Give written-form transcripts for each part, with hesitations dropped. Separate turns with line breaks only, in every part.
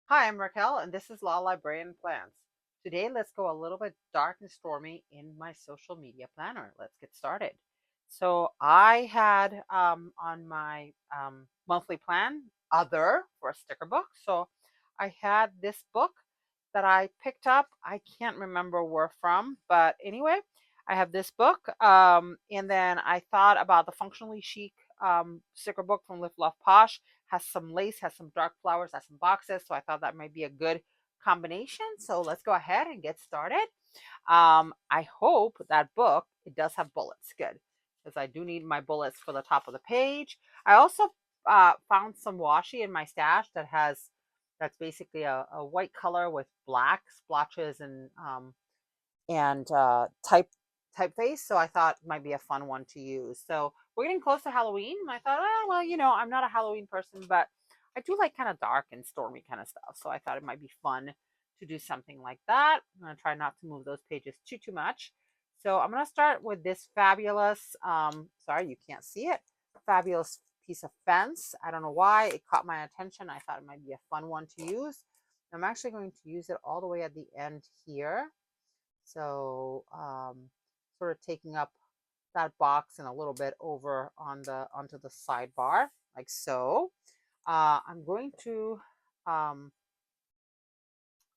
Hi, I'm Raquel, and this is Law Librarian Plans. Today, let's go a little bit dark and stormy in my social media planner. Let's get started. So, I had on my monthly plan other for a sticker book. So, I had this book that I picked up. I can't remember where from, but anyway, I have this book. And then I thought about the Functionally Chic sticker book from Live Love Posh. Has some lace, has some dark flowers, has some boxes. So I thought that might be a good combination. So let's go ahead and get started. I hope that book it does have bullets. Good, because I do need my bullets for the top of the page. I also found some washi in my stash that's basically a white color with black splotches and typeface. So I thought it might be a fun one to use. So we're getting close to Halloween. And I thought, oh, well, I'm not a Halloween person, but I do like kind of dark and stormy kind of stuff. So I thought it might be fun to do something like that. I'm going to try not to move those pages too much. So I'm going to start with this fabulous, sorry, you can't see it, fabulous piece of fence. I don't know why it caught my attention. I thought it might be a fun one to use. I'm actually going to use it all the way at the end here. So sort of taking up that box and a little bit over on the onto the sidebar like so. I'm going to um,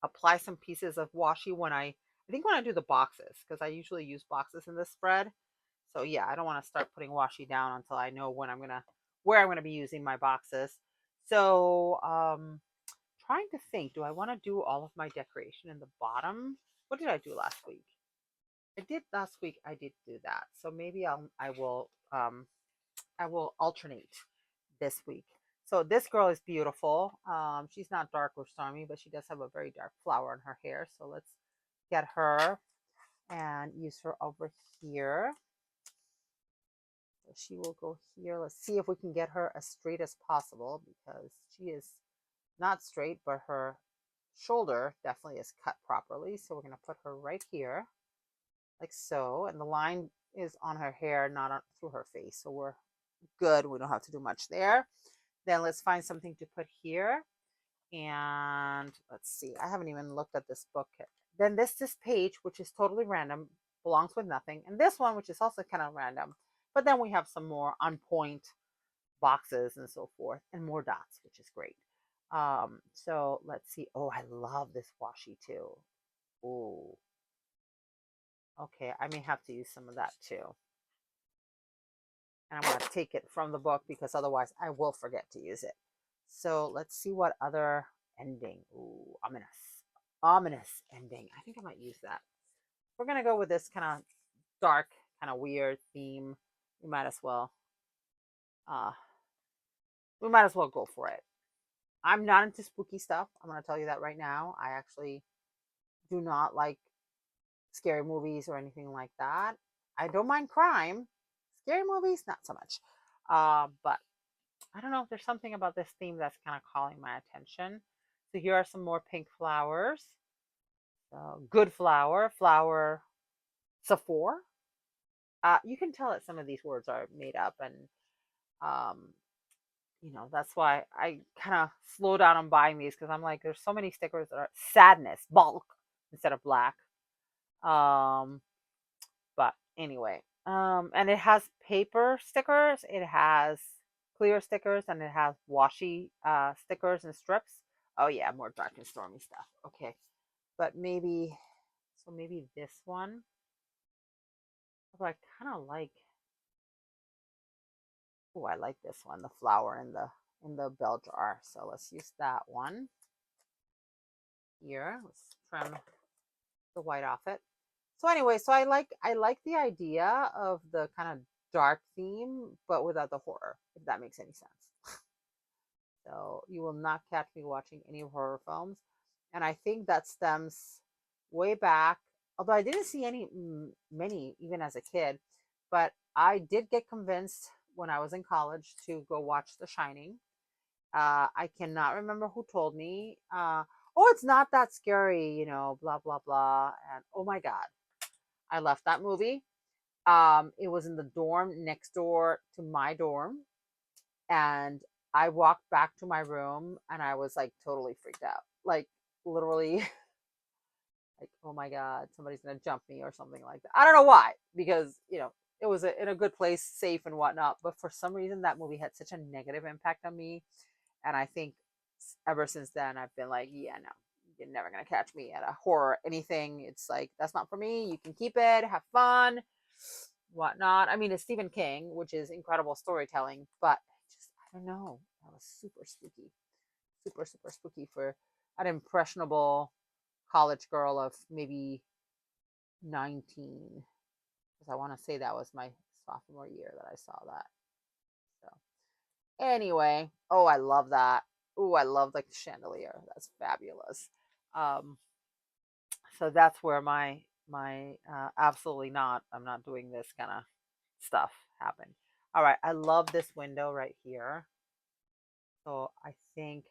apply some pieces of washi I think when I do the boxes because I usually use boxes in this spread. So yeah, I don't want to start putting washi down until I know where I'm gonna be using my boxes. So trying to think, do I want to do all of my decoration in the bottom? What did I do last week? I did last week. I did do that. So maybe I will alternate this week. So this girl is beautiful. She's not dark or stormy, but she does have a very dark flower in her hair. So let's get her and use her over here. So she will go here. Let's see if we can get her as straight as possible because she is not straight, but her shoulder definitely is cut properly. So we're going to put her right here like so. And the line is on her hair, not through her face. So we're good. We don't have to do much there. Then let's find something to put here. And let's see. I haven't even looked at this book yet. Then this page, which is totally random, belongs with nothing. And this one, which is also kind of random. But then we have some more on point boxes and so forth, and more dots, which is great. So let's see. Oh, I love this washi too. Oh, okay. I may have to use some of that too. And I'm going to take it from the book because otherwise I will forget to use it. So let's see what other ending. Ooh, ominous. Ominous ending. I think I might use that. We're going to go with this kind of dark, kind of weird theme. We might as well uh we might as well go for it. I'm not into spooky stuff. I'm going to tell you that right now. I actually do not like scary movies or anything like that. I don't mind crime. Scary movies, not so much. But I don't know if there's something about this theme that's kind of calling my attention. So here are some more pink flowers. So good flower, flower Sephora. You can tell that some of these words are made up, and um, that's why I kind of slow down on buying these because I'm like, there's so many stickers that are sadness, bulk instead of black. Um, but anyway, and it has paper stickers, it has clear stickers, and it has washi stickers and strips. Oh yeah, more dark and stormy stuff. Okay, but maybe this one. Although I kind of like. Oh, I like this one, the flower in the bell jar. So let's use that one here. Let's trim the white off it. So anyway, so I like the idea of the kind of dark theme, but without the horror, if that makes any sense. So you will not catch me watching any horror films. And I think that stems way back, although I didn't see many even as a kid, but I did get convinced when I was in college to go watch The Shining. I cannot remember who told me. Oh, it's not that scary, blah blah blah. And oh my god, I left that movie. It was in the dorm next door to my dorm, and I walked back to my room and I was like totally freaked out. Like literally like, oh my God, somebody's gonna jump me or something like that. I don't know why, because it was in a good place, safe and whatnot. But for some reason, that movie had such a negative impact on me, and I think ever since then, I've been like, yeah, no, you're never gonna catch me at a horror anything. It's like that's not for me. You can keep it, have fun, whatnot. I mean, it's Stephen King, which is incredible storytelling, but just I don't know. That was super spooky, super super spooky for an impressionable college girl of maybe 19, because I want to say that was my sophomore year that I saw that. So anyway, oh, I love that. Oh, I love the chandelier. That's fabulous. Um, so that's where my absolutely not. I'm not doing this kind of stuff happened. All right, I love this window right here. So I think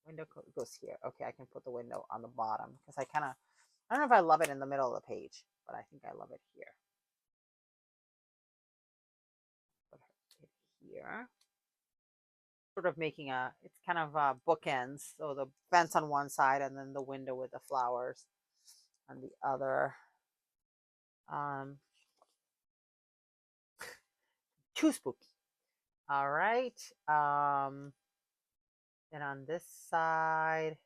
window goes here. Okay, I can put the window on the bottom because I don't know if I love it in the middle of the page, but I think I love it here. Put it here. Sort of making it's kind of bookends. So the fence on one side and then the window with the flowers on the other. Um, Too spooky. All right. Then on this side,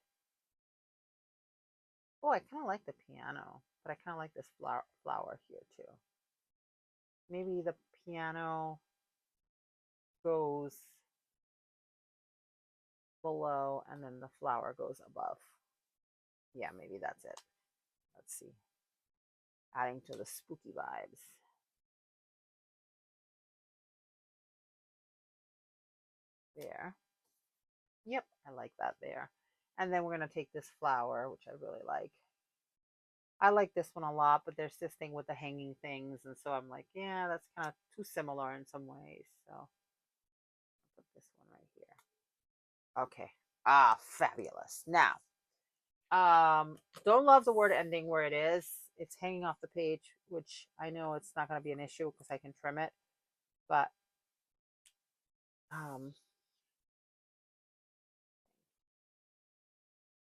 oh, I kind of like the piano, but I kind of like this flower here too. Maybe the piano goes below and then the flower goes above. Yeah, maybe that's it. Let's see. Adding to the spooky vibes. There. Yep, I like that there. And then we're going to take this flower, which I really like. I like this one a lot, but there's this thing with the hanging things. And so I'm like, yeah, that's kind of too similar in some ways. So I'll put this one right here. Okay. Ah, fabulous. Now, don't love the word ending where it is. It's hanging off the page, which I know it's not going to be an issue because I can trim it. But um,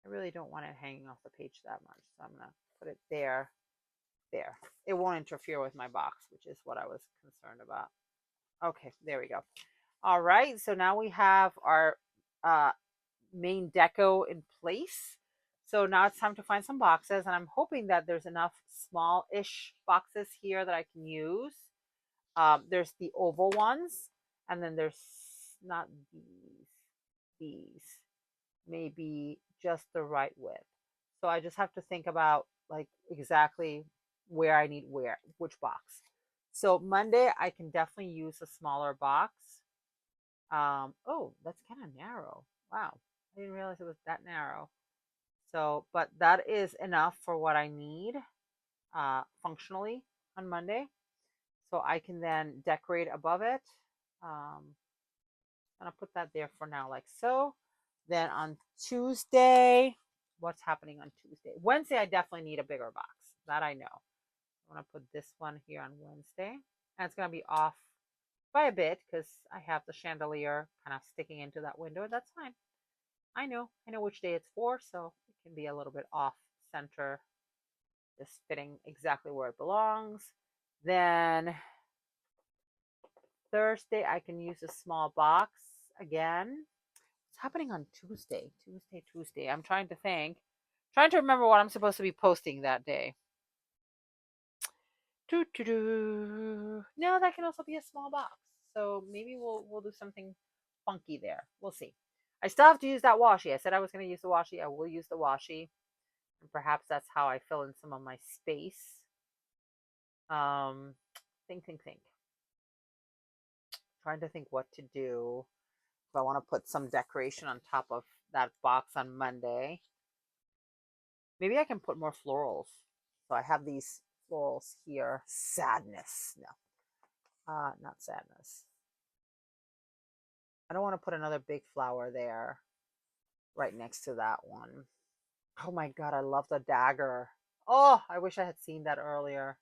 I really don't want it hanging off the page that much. So I'm going to put it there. There. It won't interfere with my box, which is what I was concerned about. Okay, there we go. All right, so now we have our uh, main deco in place. So now it's time to find some boxes, and I'm hoping that there's enough small-ish boxes here that I can use. There's the oval ones, and then there's not these, maybe just the right width. So I just have to think about like exactly where I need which box. So Monday I can definitely use a smaller box. Oh, that's kind of narrow. Wow. I didn't realize it was that narrow. So, but that is enough for what I need functionally on Monday. So I can then decorate above it. And I'll put that there for now, like so. Then on Tuesday, what's happening on Tuesday? Wednesday, I definitely need a bigger box. That I know. I'm going to put this one here on Wednesday. And it's going to be off by a bit because I have the chandelier kind of sticking into that window. That's fine. I know which day it's for, so it can be a little bit off center, just fitting exactly where it belongs. Then Thursday, I can use a small box again. What's happening on Tuesday? Tuesday. I'm trying to think. Trying to remember what I'm supposed to be posting that day. No, that can also be a small box. So maybe we'll do something funky there. We'll see. I still have to use that washi. I said I was going to use the washi. I will use the washi. And perhaps that's how I fill in some of my space. Think. Trying to think what to do. If I want to put some decoration on top of that box on Monday. Maybe I can put more florals. So I have these florals here. Sadness. No. Not sadness. I don't want to put another big flower there right next to that one. Oh my God, I love the dagger. Oh, I wish I had seen that earlier.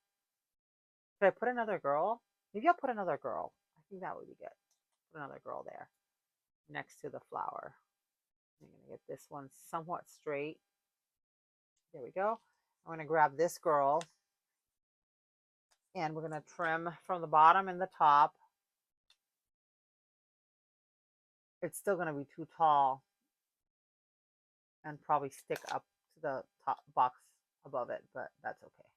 Could I put another girl? Maybe I'll put another girl. I think that would be good. Put another girl there next to the flower. I'm going to get this one somewhat straight. There we go. I'm going to grab this girl and we're going to trim from the bottom and the top. It's still going to be too tall and probably stick up to the top box above it, but that's okay.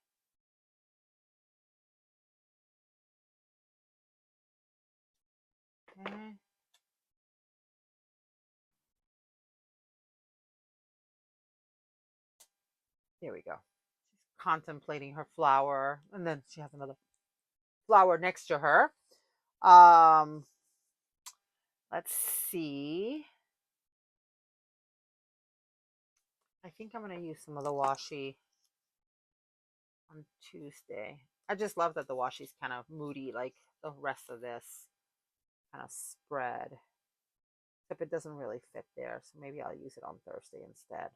Okay. There we go. She's contemplating her flower, and then she has another flower next to her. Let's see. I think I'm going to use some of the washi on Tuesday. I just love that the washi's kind of moody, like the rest of this kind of spread. Except it doesn't really fit there, so maybe I'll use it on Thursday instead.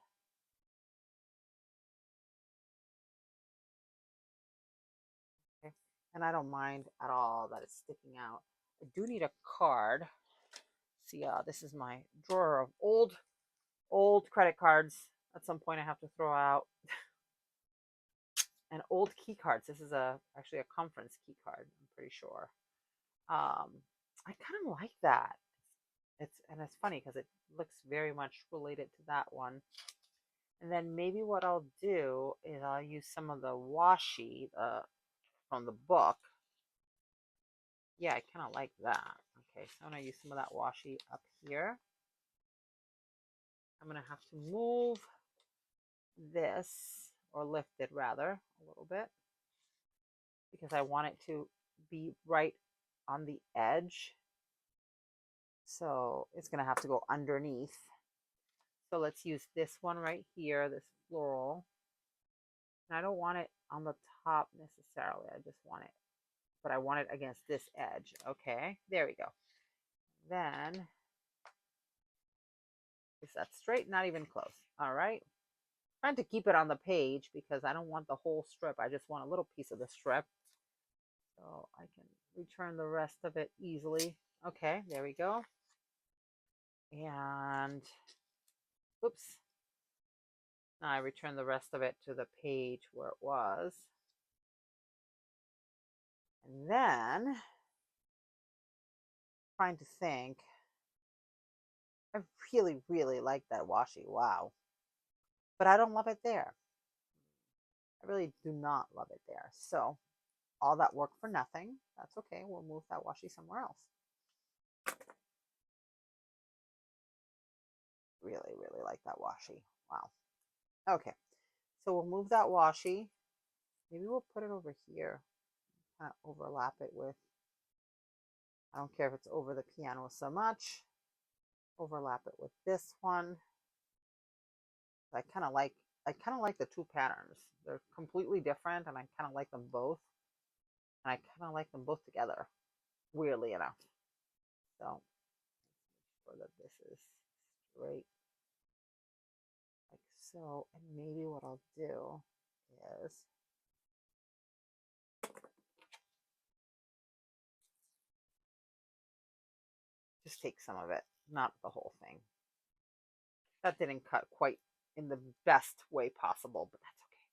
Okay. And I don't mind at all that it's sticking out. I do need a card. See, this is my drawer of old credit cards. At some point I have to throw out. And old key cards. This is actually a conference key card, I'm pretty sure. I kind of like that. It's funny because it looks very much related to that one. And then maybe what I'll do is I'll use some of the washi from the book. Yeah, I kind of like that. Okay, so I'm going to use some of that washi up here. I'm going to have to move this, or lift it rather, a little bit, because I want it to be right on the edge. So it's going to have to go underneath. So let's use this one right here, this floral. And I don't want it on the top necessarily. I just want it, but I want it against this edge. Okay, there we go. Then, is that straight? Not even close. All right. Trying to keep it on the page because I don't want the whole strip. I just want a little piece of the strip. So I can return the rest of it easily. Okay, there we go. And, oops. Now I return the rest of it to the page where it was. And then, trying to think, I really, really like that washi. Wow. But I don't love it there. I really do not love it there. So all that work for nothing. That's okay. We'll move that washi somewhere else. Really, really like that washi. Wow. Okay. So we'll move that washi. Maybe we'll put it over here. Kind of overlap it with, I don't care if it's over the piano so much. Overlap it with this one. I kind of like the two patterns. They're completely different and I kind of like them both. And I kind of like them both together, weirdly enough. So make sure that this is straight like so. And maybe what I'll do is just take some of it, not the whole thing. That didn't cut quite in the best way possible, but that's okay.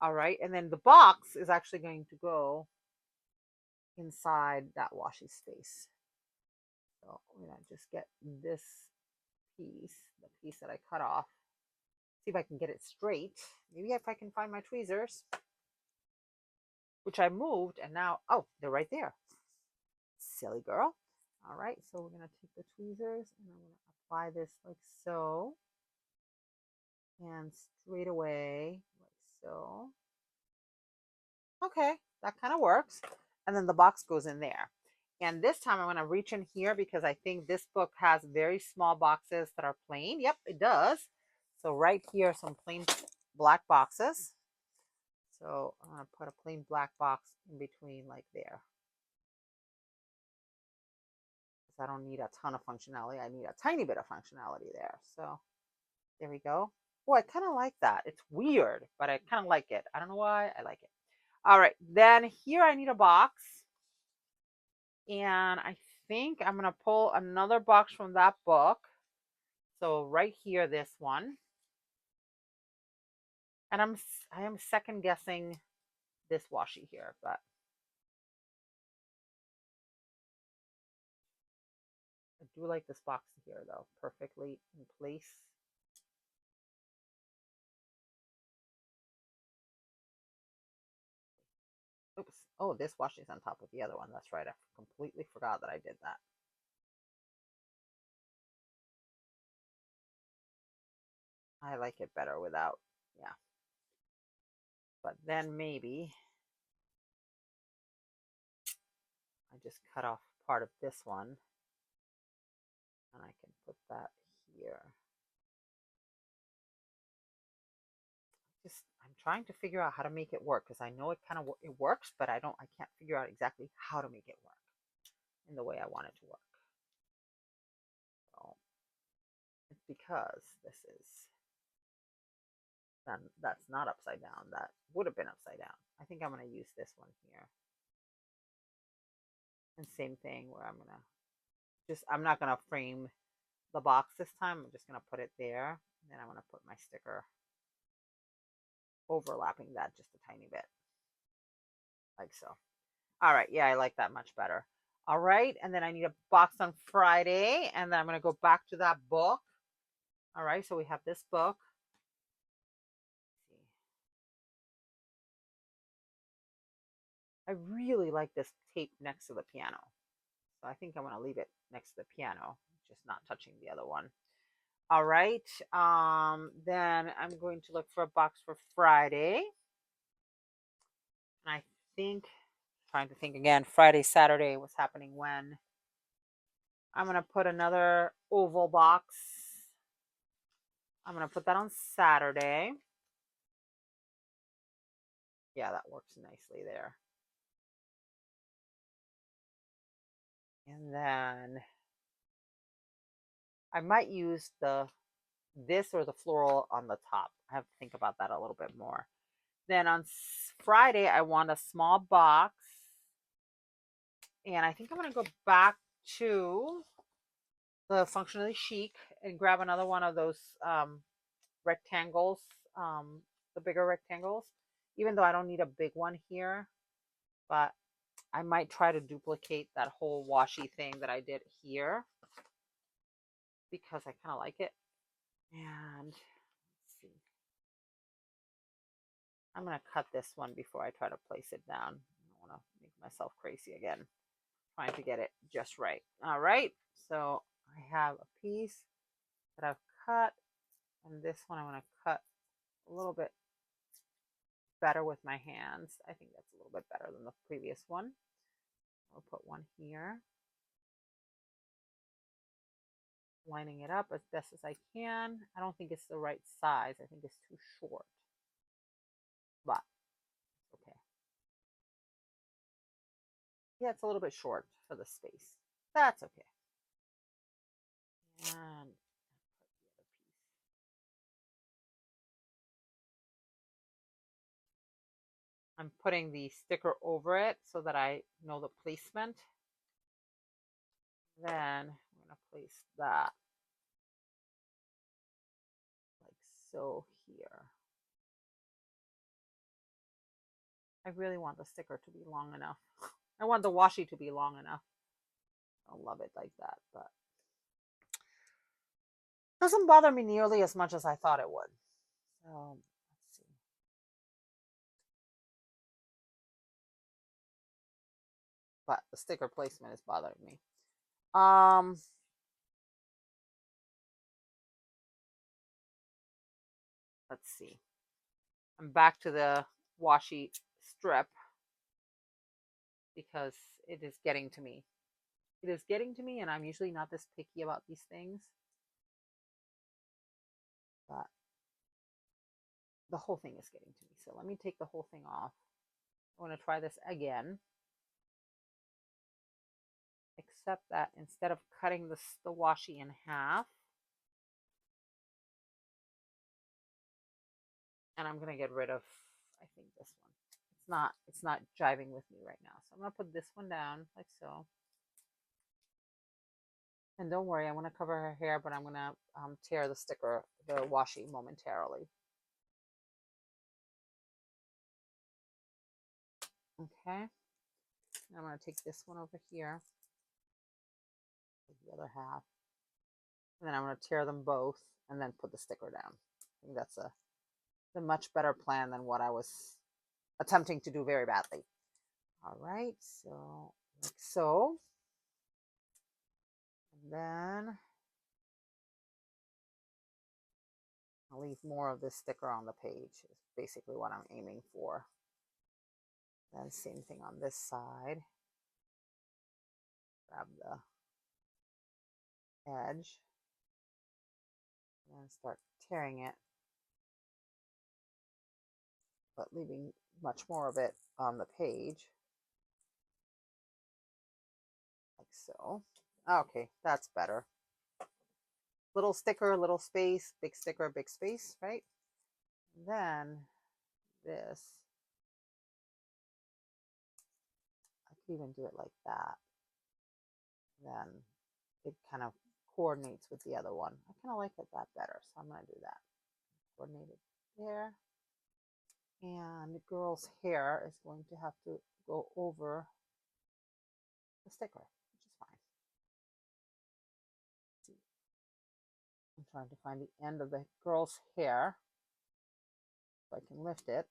All right, and then the box is actually going to go inside that washi space. So I'm gonna just get this piece, the piece that I cut off, see if I can get it straight. Maybe if I can find my tweezers, which I moved, and now, oh, they're right there. Silly girl. All right, so we're gonna take the tweezers and I'm gonna apply this like so, and straight away like so. Okay, that kind of works. And then the box goes in there. And this time I'm going to reach in here because I think this book has very small boxes that are plain. Yep, it does. So right here, some plain black boxes. So I'm going to put a plain black box in between like there. Because I don't need a ton of functionality. I need a tiny bit of functionality there. So there we go. Oh, I kind of like that. It's weird, but I kind of like it. I don't know why. I like it. All right, then here I need a box. And I think I'm going to pull another box from that book. So right here, this one. And I am second guessing this washi here, but I do like this box here though, perfectly in place. Oops. Oh, this washi is on top of the other one. That's right. I completely forgot that I did that. I like it better without, yeah. But then maybe I just cut off part of this one and I can put that here. Just I'm trying to figure out how to make it work because I know it kind of it works, but I can't figure out exactly how to make it work in the way I want it to work. So it's because this is that's not upside down. That would have been upside down. I think I'm going to use this one here. And same thing where I'm not going to frame the box this time. I'm just going to put it there. And then I'm going to put my sticker overlapping that just a tiny bit. Like so. All right. Yeah, I like that much better. All right. And then I need a box on Friday. And then I'm going to go back to that book. All right. So we have this book. I really like this tape next to the piano. So I think I'm going to leave it next to the piano, just not touching the other one. All right. Then I'm going to look for a box for Friday. And I think, trying to think again, Friday, Saturday, what's happening when? I'm going to put another oval box. I'm going to put that on Saturday. Yeah, that works nicely there. And then I might use this or the floral on the top. I have to think about that a little bit more. Then on Friday, I want a small box. And I think I'm going to go back to the Functionally Chic and grab another one of those rectangles, the bigger rectangles, even though I don't need a big one here, but I might try to duplicate that whole washi thing that I did here because I kind of like it. And let's see. I'm going to cut this one before I try to place it down. I don't want to make myself crazy again, trying to get it just right. All right. So I have a piece that I've cut, and this one I'm going to cut a little bit better with my hands. I think that's a little bit better than the previous one. I'll put one here, lining it up as best as I can. I don't think it's the right size. I think it's too short, but okay. Yeah, it's a little bit short for the space. That's okay. And I'm putting the sticker over it so that I know the placement. Then I'm going to place that like so here. I really want the sticker to be long enough. I want the washi to be long enough. I don't love it like that, but it doesn't bother me nearly as much as I thought it would. So let's see. But the sticker placement is bothering me. Um, let's see. I'm back to the washi strip because it is getting to me. It is getting to me, and I'm usually not this picky about these things. But the whole thing is getting to me. So let me take the whole thing off. I want to try this again. Except that instead of cutting the washi in half, and I'm gonna get rid of, I think, this one. It's not jiving with me right now. So I'm gonna put this one down like so. And don't worry, I'm going to cover her hair, but I'm going to tear the sticker, the washi momentarily. Okay. I'm going to take this one over here, the other half, and then I'm going to tear them both and then put the sticker down. I think that's a much better plan than what I was attempting to do very badly. All right, so like so. And then I'll leave more of this sticker on the page, is basically what I'm aiming for. Then same thing on this side. Grab the edge and start tearing it, but leaving much more of it on the page, like so. Okay, that's better. Little sticker, little space, big sticker, big space, right? And then this, I could even do it like that. Then it kind of coordinates with the other one. I kind of like it that better, so I'm going to do that. Coordinate it there. And the girl's hair is going to have to go over the sticker, which is fine. I'm trying to find the end of the girl's hair so I can lift it.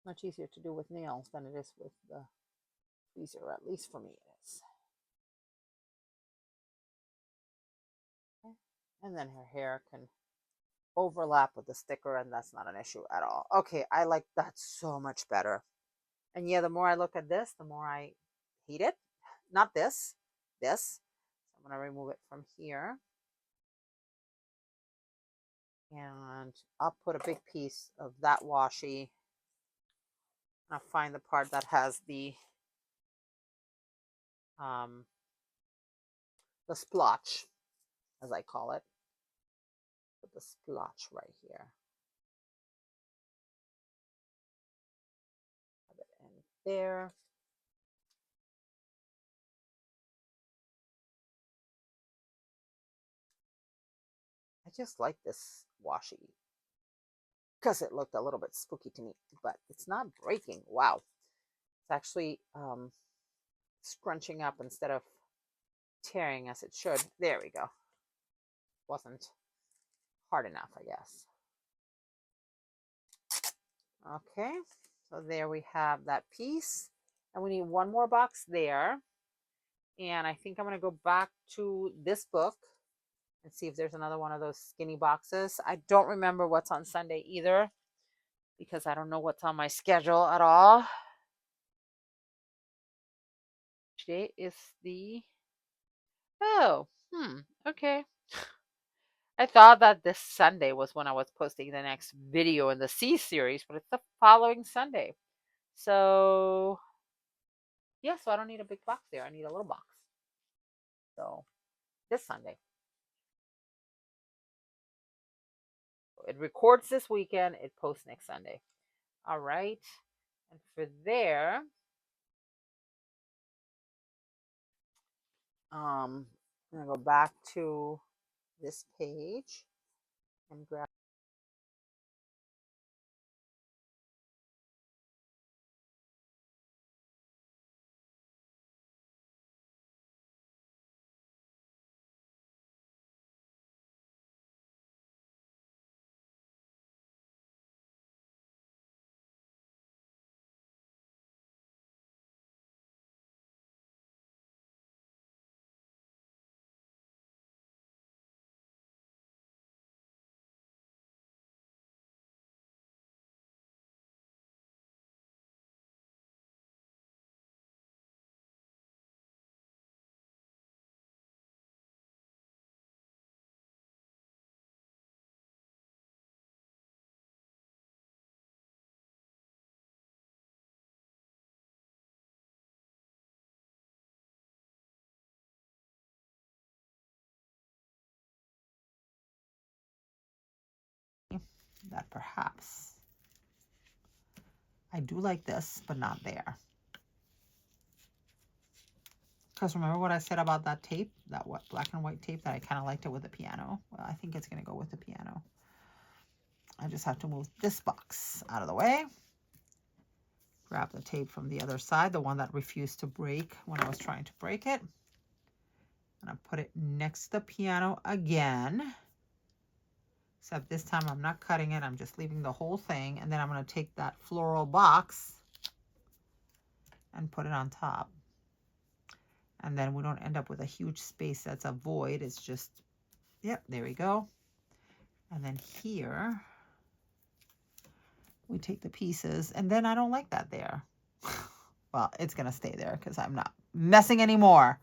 Much easier to do with nails than it is with the tweezer, at least for me it is. Okay. And then her hair can overlap with the sticker, and that's not an issue at all. Okay, I like that so much better. And yeah, the more I look at this, the more I hate it. Not this, this. So I'm going to remove it from here. And I'll put a big piece of that washi. I'll find the part that has the splotch, as I call it. Put the splotch right here. Have it in there. I just like this washi because it looked a little bit spooky to me, but it's not breaking. Wow. It's actually scrunching up instead of tearing as it should. There we go. Wasn't hard enough, I guess. Okay, so there we have that piece. And we need one more box there. And I think I'm going to go back to this book and see if there's another one of those skinny boxes. I don't remember what's on Sunday either because I don't know what's on my schedule at all. Today is the... Oh, okay. I thought that this Sunday was when I was posting the next video in the C series, but it's the following Sunday. So, yeah, so I don't need a big box there. I need a little box. So, this Sunday. It records this weekend. It posts next Sunday. All right. And for there, I'm going to go back to this page and grab. That perhaps I do like this, but not there. Because remember what I said about that tape, that black and white tape, that I kind of liked it with the piano? Well, I think it's going to go with the piano. I just have to move this box out of the way. Grab the tape from the other side, the one that refused to break when I was trying to break it. And I put it next to the piano again. Except this time I'm not cutting it. I'm just leaving the whole thing. And then I'm going to take that floral box and put it on top. And then we don't end up with a huge space that's a void. It's just, yep, there we go. And then here, we take the pieces. And then I don't like that there. Well, it's going to stay there because I'm not messing anymore.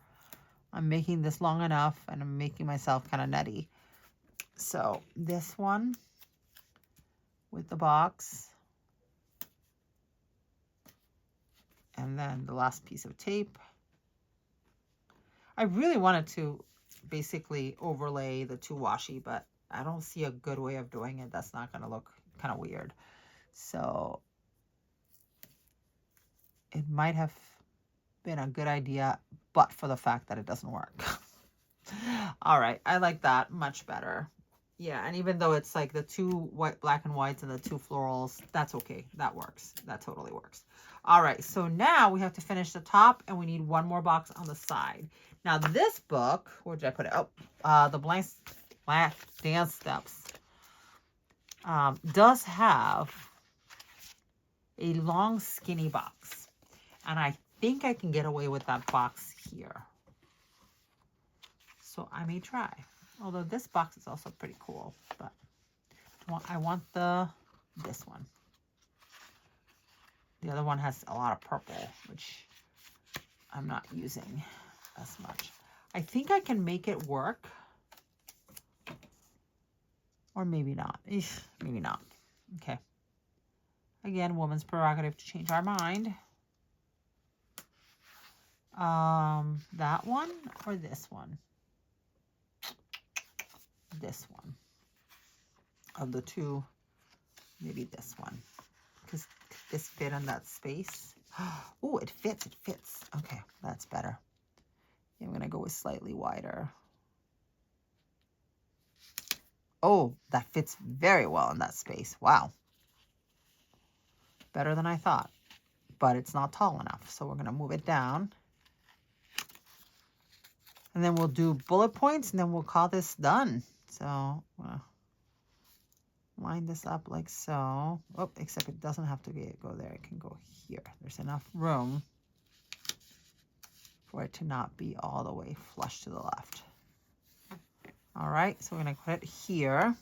I'm making this long enough and I'm making myself kind of nutty. So this one with the box. And then the last piece of tape. I really wanted to basically overlay the two washi, but I don't see a good way of doing it. That's not going to look kind of weird. So it might have been a good idea, but for the fact that it doesn't work. All right. I like that much better. Yeah. And even though it's like the two black and whites and the two florals, that's okay. That works. That totally works. All right. So now we have to finish the top and we need one more box on the side. Now this book, where did I put it? Oh, the blank dance steps does have a long skinny box. And I think I can get away with that box here. So I may try. Although this box is also pretty cool. But I want this one. The other one has a lot of purple, which I'm not using as much. I think I can make it work. Or maybe not. Maybe not. Okay. Again, woman's prerogative to change our mind. That one or this one? This one. Of the two, maybe this one. Because this fit in that space. Oh, it fits. It fits. Okay, that's better. Yeah, I'm going to go with slightly wider. Oh, that fits very well in that space. Wow. Better than I thought. But it's not tall enough. So we're going to move it down. And then we'll do bullet points and then we'll call this done. So line this up like so. Oh, except it doesn't have to go there. It can go here. There's enough room for it to not be all the way flush to the left. All right, so we're going to put it here.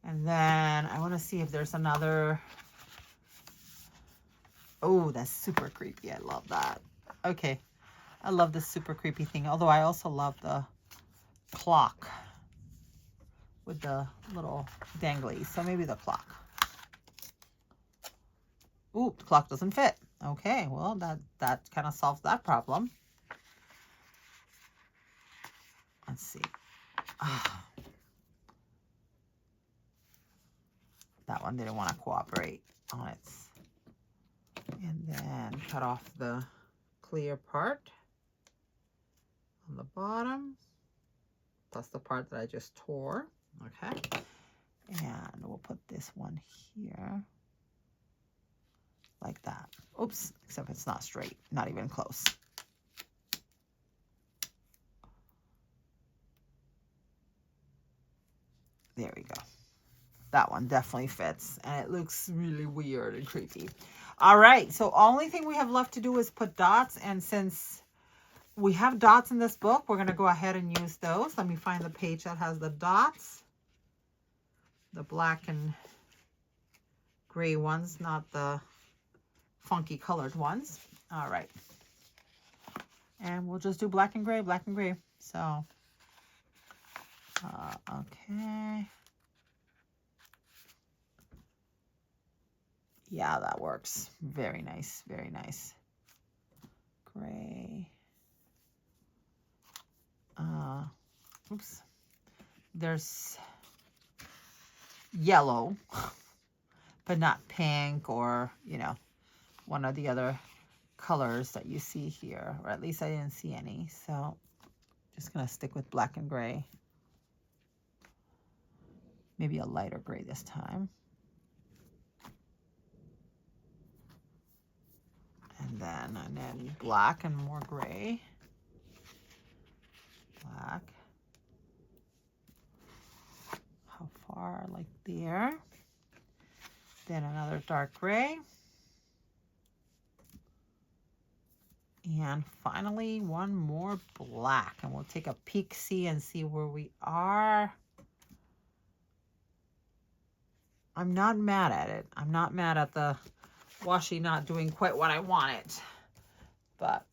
And then I want to see if there's another. Oh, that's super creepy. I love that. Okay, I love this super creepy thing. Although I also love the clock with the little danglies. So maybe the clock. Ooh, the clock doesn't fit. Okay, well, that kind of solves that problem. Let's see. That one didn't want to cooperate on it. And then cut off the clear part on the bottom. That's the part that I just tore. Okay. And we'll put this one here. Like that. Oops, except it's not straight. Not even close. There we go. That one definitely fits. And it looks really weird and creepy. All right. So only thing we have left to do is put dots. And since we have dots in this book, we're going to go ahead and use those. Let me find the page that has the dots. The black and gray ones, not the funky colored ones. All right. And we'll just do black and gray, black and gray. So, okay. Yeah, that works. Very nice, very nice. Gray. Oops. There's yellow, but not pink or, you know, one of the other colors that you see here, or at least I didn't see any. So just gonna stick with black and gray. Maybe a lighter gray this time. And then black and more gray. Black. How far? Like there. Then another dark gray. And finally, one more black. And we'll take a peek, see where we are. I'm not mad at it. I'm not mad at the washi not doing quite what I wanted. But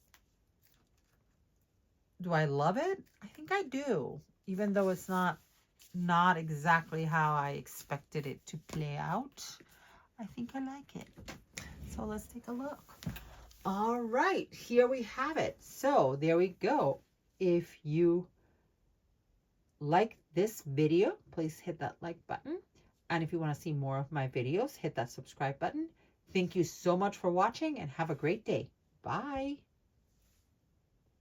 do I love it? I think I do. Even though it's not exactly how I expected it to play out, I think I like it. So let's take a look. All right, here we have it. So there we go. If you like this video, please hit that like button. And if you want to see more of my videos, hit that subscribe button. Thank you so much for watching and have a great day. Bye.